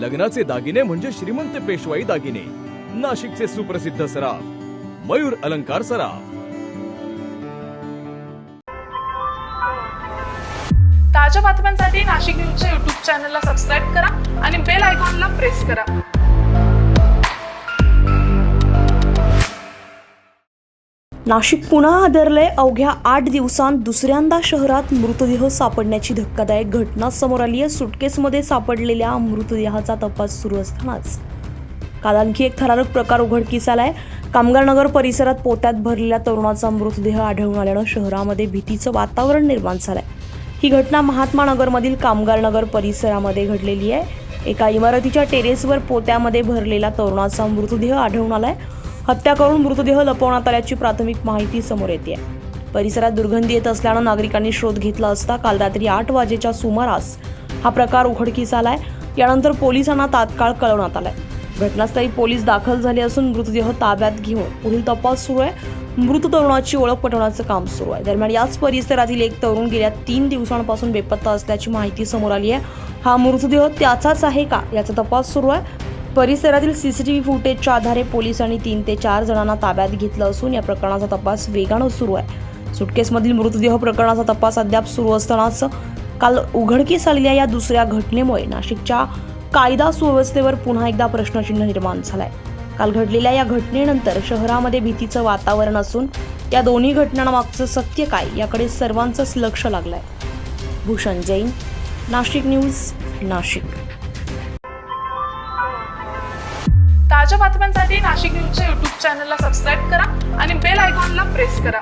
लग्नाचे दागिने म्हणजे श्रीमंत पेशवाई दागिने. नाशिकचे सुप्रसिद्ध सराफ मयूर अलंकार सराफ. ताज्या बातम्यांसाठी नाशिक न्यूजच्या YouTube चॅनलला सबस्क्राईब करा आणि बेल आयकॉनला प्रेस करा. नाशिक पुन्हा हादरले. अवघ्या 8 दिवसांत दुसऱ्यांदा शहरात मृतदेह सापडण्याची धक्कादायक घटना समोर आली आहे. सुटकेसमध्ये सापडलेल्या मृतदेहाचा तपास सुरू असतानाच काल आणखी एक थरारक प्रकार उघडकीस आलाय. कामगारनगर परिसरात पोत्यात भरलेल्या तरुणाचा मृतदेह आढळून आल्यानं शहरामध्ये भीतीचं वातावरण निर्माण झालंय. ही घटना महात्मा नगरमधील कामगारनगर परिसरामध्ये घडलेली आहे. एका इमारतीच्या टेरेसवर पोत्यामध्ये भरलेला तरुणाचा मृतदेह आढळून आलाय. हत्या करून मृतदेह लपवण्यात आल्याची प्राथमिक माहिती समोर येते. परिसरात दुर्गंधी येत असल्यानं नागरिकांनी शोध घेतला असता काल रात्री 8 वाजेच्या सुमारास हा प्रकार उघडकीस आलाय. यानंतर पोलिसांना तात्काळ कळवण्यात आलाय. घटनास्थळी पोलीस दाखल झाले असून मृतदेह ताब्यात घेऊन पुढील तपास सुरू आहे. मृत तरुणाची ओळख पटवण्याचं काम सुरू आहे. दरम्यान याच परिसरातील एक तरुण गेल्या 3 दिवसांपासून बेपत्ता असल्याची माहिती समोर आली आहे. हा मृतदेह त्याचाच आहे का याचा तपास सुरू आहे. परिसरातील सीसीटीव्ही फुटेजच्या आधारे पोलिसांनी 3 ते 4 जणांना ताब्यात घेतलं असून या प्रकरणाचा तपास वेगानं सुरू आहे. सुटकेसमधील मृतदेह प्रकरणाचा तपास अद्याप सुरू असतानाच काल उघडकीस आलेल्या या दुसऱ्या घटनेमुळे नाशिकच्या कायदा सुव्यवस्थेवर पुन्हा एकदा प्रश्नचिन्ह निर्माण झालंय. काल घडलेल्या या घटनेनंतर शहरामध्ये भीतीचं वातावरण असून या दोन्ही घटनांमागचं सत्य काय याकडे सर्वांचंच लक्ष लागलंय. भूषण जैन, नाशिक न्यूज, नाशिक. ताज्या बातम्यांसाठी नाशिक न्यूजच्या YouTube चॅनलला सबस्क्राईब करा आणि बेल आयकॉनला प्रेस करा.